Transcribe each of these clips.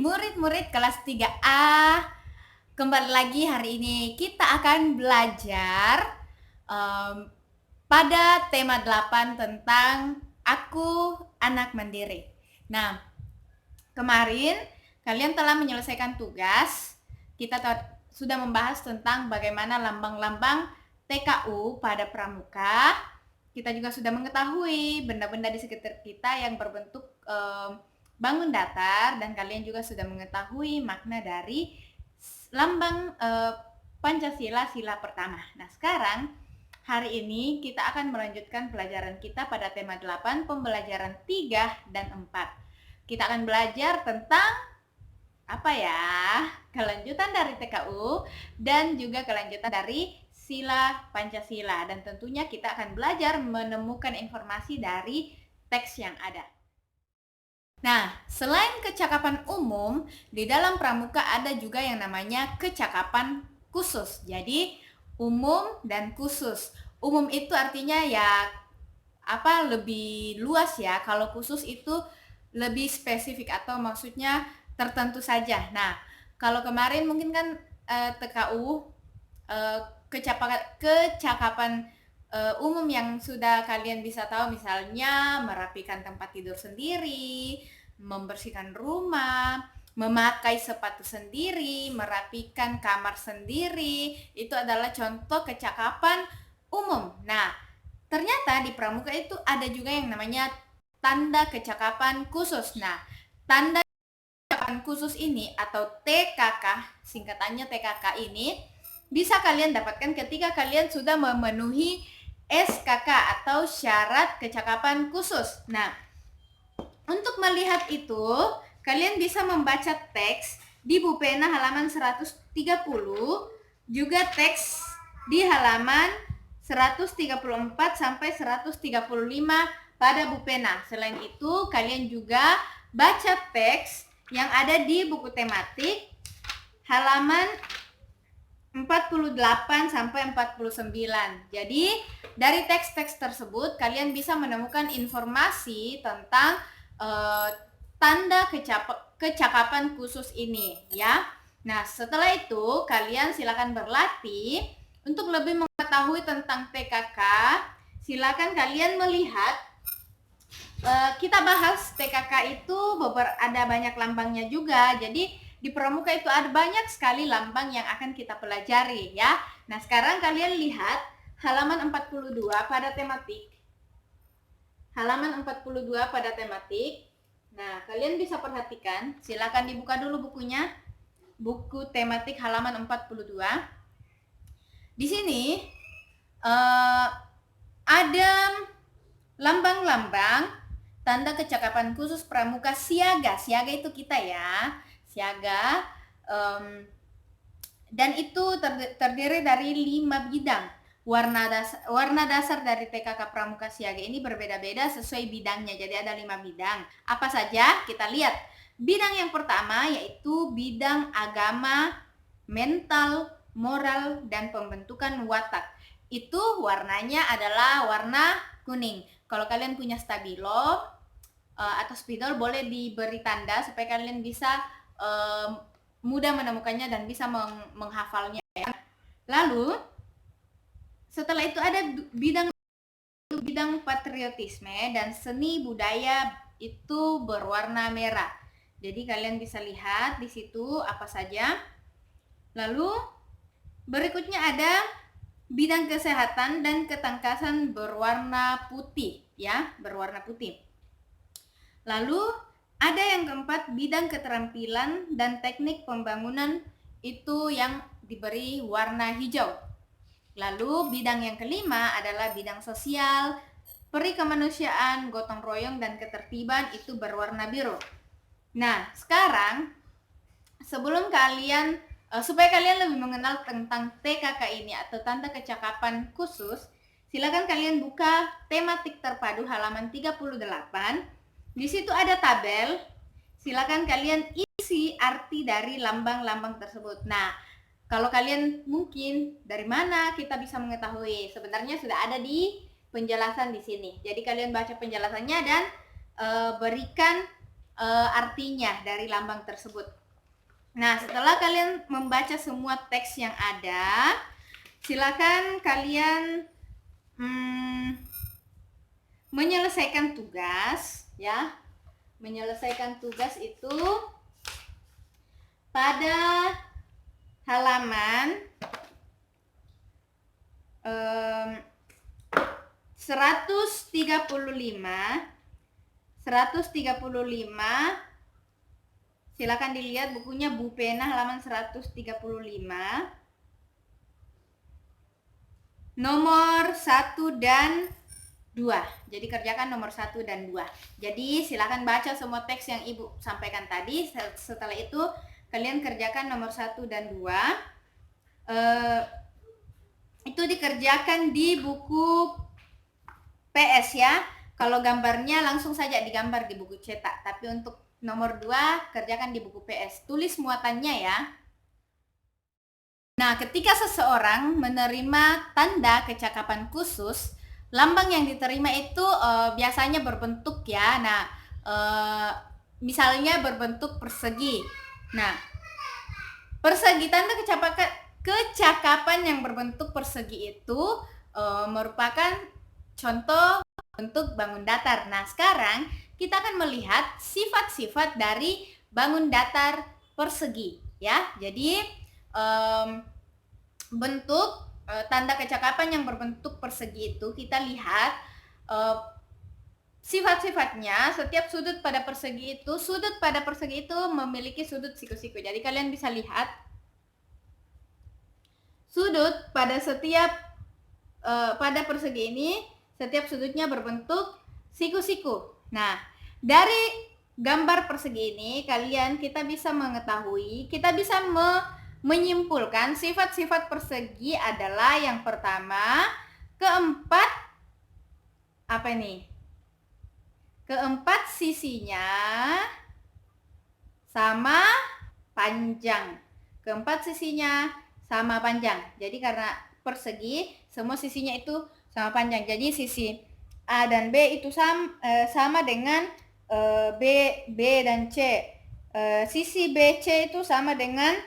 murid-murid kelas 3A. Kembali lagi hari ini kita akan belajar pada tema 8 tentang aku anak mandiri. Nah, kemarin kalian telah menyelesaikan tugas. Kita sudah membahas tentang bagaimana lambang-lambang TKU pada pramuka. Kita juga sudah mengetahui benda-benda di sekitar kita yang berbentuk bangun datar, dan kalian juga sudah mengetahui makna dari lambang Pancasila sila pertama. Nah, sekarang hari ini kita akan melanjutkan pelajaran kita pada tema 8, pembelajaran 3 dan 4. Kita akan belajar tentang kelanjutan dari TKU dan juga kelanjutan dari sila Pancasila, dan tentunya kita akan belajar menemukan informasi dari teks yang ada. Nah, selain kecakapan umum, di dalam pramuka ada juga yang namanya kecakapan khusus. Jadi, umum dan khusus. Umum itu artinya lebih luas ya. Kalau khusus itu lebih spesifik atau maksudnya tertentu saja. Nah, kalau kemarin mungkin kan TKU kecakapan umum yang sudah kalian bisa tahu, misalnya merapikan tempat tidur sendiri, membersihkan rumah, memakai sepatu sendiri, merapikan kamar sendiri, itu adalah contoh kecakapan umum. Nah, ternyata di pramuka itu ada juga yang namanya tanda kecakapan khusus. Nah, tanda kecakapan khusus ini atau TKK, singkatannya TKK ini bisa kalian dapatkan ketika kalian sudah memenuhi SKK atau syarat kecakapan khusus. Nah, untuk melihat itu, kalian bisa membaca teks di buku pena halaman 130, juga teks di halaman 134 sampai 135 pada buku pena. Selain itu, kalian juga baca teks yang ada di buku tematik halaman 48 sampai 49. Jadi, dari teks-teks tersebut kalian bisa menemukan informasi tentang tanda kecakapan khusus ini ya. Nah, setelah itu kalian silakan berlatih untuk lebih mengetahui tentang TKK. Silakan kalian melihat kita bahas TKK itu ada banyak lambangnya juga. Jadi di pramuka itu ada banyak sekali lambang yang akan kita pelajari ya. Nah, sekarang kalian lihat halaman 42 pada tematik. Halaman 42 pada tematik. Nah, kalian bisa perhatikan, silakan dibuka dulu bukunya. Buku tematik halaman 42. Di sini ada lambang-lambang tanda kecakapan khusus pramuka siaga. Siaga itu kita ya. Siaga, dan itu terdiri dari 5 bidang. Warna dasar dari TKK Pramuka Siaga ini berbeda-beda sesuai bidangnya. Jadi ada 5 bidang. Apa saja? Kita lihat. Bidang yang pertama yaitu bidang agama, mental, moral, dan pembentukan watak. Itu warnanya adalah warna kuning. Kalau kalian punya stabilo atau spidol, boleh diberi tanda supaya kalian bisa mudah menemukannya dan bisa menghafalnya ya. Lalu setelah itu ada bidang patriotisme dan seni budaya, itu berwarna merah. Jadi kalian bisa lihat di situ apa saja. Lalu berikutnya ada bidang kesehatan dan ketangkasan berwarna putih ya, berwarna putih. Lalu ada yang keempat, bidang keterampilan dan teknik pembangunan, itu yang diberi warna hijau. Lalu bidang yang kelima adalah bidang sosial, peri kemanusiaan, gotong royong, dan ketertiban, itu berwarna biru. Nah, sekarang sebelum kalian supaya kalian lebih mengenal tentang TKK ini atau tanda kecakapan khusus, silakan kalian buka tematik terpadu halaman 38. Di situ ada tabel. Silakan kalian isi arti dari lambang-lambang tersebut. Nah, kalau kalian mungkin dari mana kita bisa mengetahui? Sebenarnya sudah ada di penjelasan di sini. Jadi kalian baca penjelasannya dan berikan artinya dari lambang tersebut. Nah, setelah kalian membaca semua teks yang ada, silakan kalian menyelesaikan tugas, ya. Menyelesaikan tugas itu pada halaman 135. Silakan dilihat bukunya Bu Pena halaman 135. Nomor 1 dan 2. Jadi kerjakan nomor 1 dan 2. Jadi silakan baca semua teks yang Ibu sampaikan tadi. Setelah itu kalian kerjakan nomor 1 dan 2. Itu dikerjakan di buku PS ya. Kalau gambarnya langsung saja digambar di buku cetak. Tapi untuk nomor 2 kerjakan di buku PS. Tulis muatannya ya. Nah, ketika seseorang menerima tanda kecakapan khusus, lambang yang diterima itu biasanya berbentuk ya. Nah, misalnya berbentuk persegi. Nah, persegi, tanda kecakapan yang berbentuk persegi itu merupakan contoh bentuk bangun datar. Nah, sekarang kita akan melihat sifat-sifat dari bangun datar persegi ya. Jadi bentuk tanda kecakapan yang berbentuk persegi itu kita lihat sifat-sifatnya. Setiap sudut pada persegi itu memiliki sudut siku-siku. Jadi kalian bisa lihat sudut pada pada persegi ini, setiap sudutnya berbentuk siku-siku. Nah, dari gambar persegi ini kita bisa mengetahui, kita bisa menyimpulkan sifat-sifat persegi adalah yang pertama, keempat sisinya sama panjang. Jadi karena persegi, semua sisinya itu sama panjang. Jadi sisi A dan B itu sama dengan B dan C. Sisi BC itu sama dengan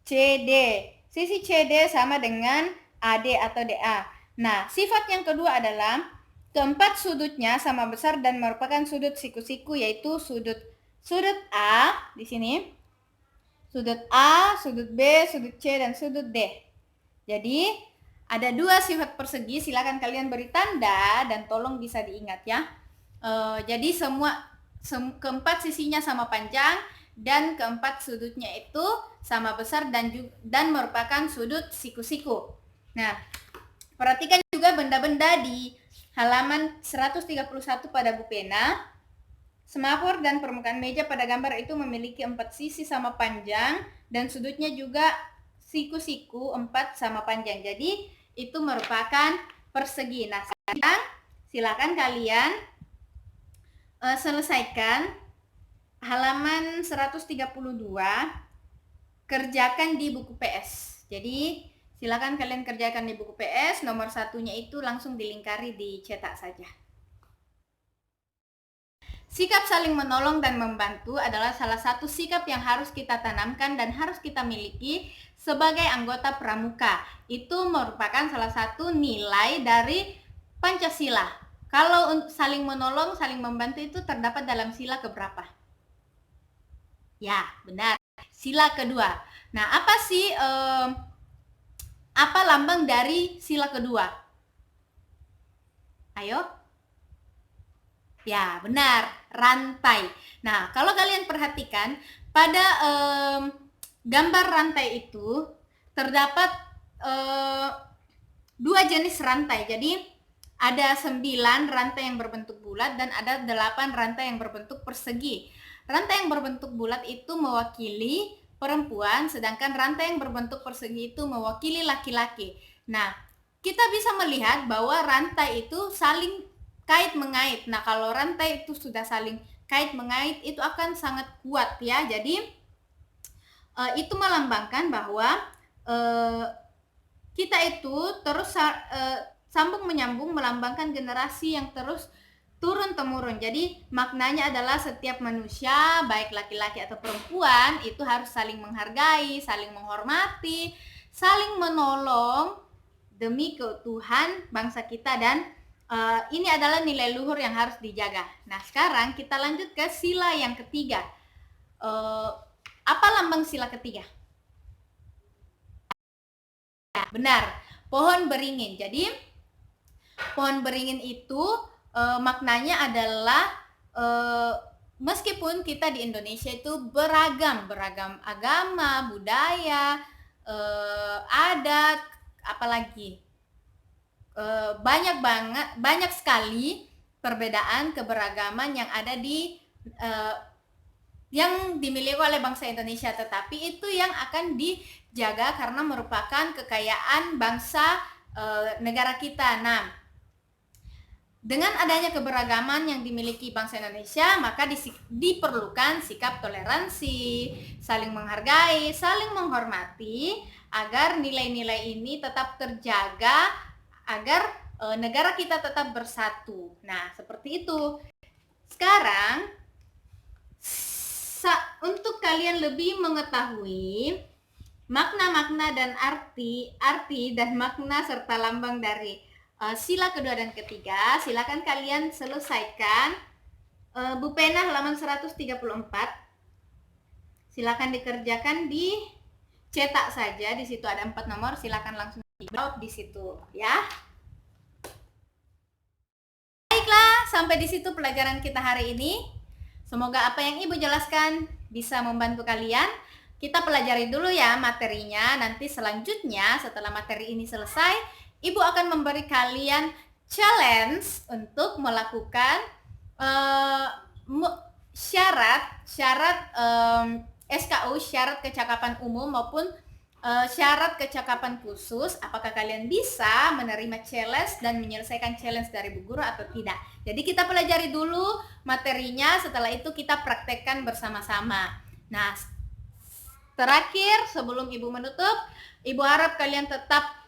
CD. Sisi CD sama dengan AD atau DA. Nah, sifat yang kedua adalah keempat sudutnya sama besar dan merupakan sudut siku-siku, yaitu sudut A di sini, sudut A, sudut B, sudut C, dan sudut D. Jadi ada 2 sifat persegi, silakan kalian beri tanda dan tolong bisa diingat ya. Jadi keempat sisinya sama panjang dan keempat sudutnya itu sama besar dan merupakan sudut siku-siku. Nah, perhatikan juga benda-benda di halaman 131 pada Bu Pena. Semafor dan permukaan meja pada gambar itu memiliki 4 sisi sama panjang dan sudutnya juga siku-siku 4 sama panjang. Jadi itu merupakan persegi. Nah, sekarang silakan kalian selesaikan halaman 132, kerjakan di buku PS. Jadi silakan kalian kerjakan di buku PS. Nomor 1-nya itu langsung dilingkari, dicetak saja. Sikap saling menolong dan membantu adalah salah satu sikap yang harus kita tanamkan dan harus kita miliki sebagai anggota pramuka. Itu merupakan salah satu nilai dari Pancasila. Kalau saling menolong, saling membantu itu terdapat dalam sila keberapa? Ya, benar. Sila kedua. Nah, apa sih apa lambang dari sila kedua? Ayo. Ya, benar. Rantai. Nah, kalau kalian perhatikan pada gambar rantai itu terdapat 2 jenis rantai. Jadi ada 9 rantai yang berbentuk bulat dan ada 8 rantai yang berbentuk persegi. Rantai yang berbentuk bulat itu mewakili perempuan, sedangkan rantai yang berbentuk persegi itu mewakili laki-laki. Nah, kita bisa melihat bahwa rantai itu saling kait-mengait. Nah, kalau rantai itu sudah saling kait-mengait, itu akan sangat kuat ya. Jadi, itu melambangkan bahwa kita itu terus sambung menyambung, melambangkan generasi yang terus turun-temurun. Jadi maknanya adalah setiap manusia, baik laki-laki atau perempuan, itu harus saling menghargai, saling menghormati, saling menolong demi keutuhan bangsa kita, dan ini adalah nilai luhur yang harus dijaga. Nah, sekarang kita lanjut ke sila yang ketiga. Apa lambang sila ketiga? Ya, benar, pohon beringin. Jadi pohon beringin itu maknanya adalah meskipun kita di Indonesia itu beragam agama, budaya, adat, apalagi banyak sekali perbedaan keberagaman yang ada di yang dimiliki oleh bangsa Indonesia, tetapi itu yang akan dijaga karena merupakan kekayaan bangsa negara kita. Nah, dengan adanya keberagaman yang dimiliki bangsa Indonesia, maka diperlukan sikap toleransi, saling menghargai, saling menghormati, agar nilai-nilai ini tetap terjaga, agar negara kita tetap bersatu. Nah, seperti itu. Sekarang, untuk kalian lebih mengetahui makna-makna dan arti dan makna serta lambang dari sila kedua dan ketiga, silakan kalian selesaikan Bu Pena halaman 134. Silakan dikerjakan, dicetak saja. Di situ ada 4 nomor, silakan langsung dijawab di situ ya. Baiklah, sampai di situ pelajaran kita hari ini. Semoga apa yang Ibu jelaskan bisa membantu kalian. Kita pelajari dulu ya materinya. Nanti selanjutnya setelah materi ini selesai, Ibu akan memberi kalian challenge untuk melakukan syarat SKU, syarat kecakapan umum maupun syarat kecakapan khusus. Apakah kalian bisa menerima challenge dan menyelesaikan challenge dari Bu Guru atau tidak? Jadi kita pelajari dulu materinya, setelah itu kita praktekkan bersama-sama. Nah, terakhir sebelum Ibu menutup, Ibu harap kalian tetap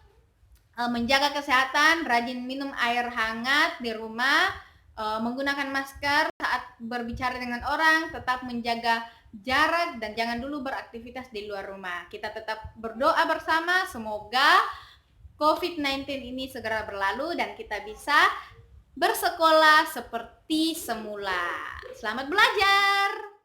menjaga kesehatan, rajin minum air hangat di rumah, menggunakan masker saat berbicara dengan orang, tetap menjaga jarak, dan jangan dulu beraktivitas di luar rumah. Kita tetap berdoa bersama, semoga COVID-19 ini segera berlalu dan kita bisa bersekolah seperti semula. Selamat belajar!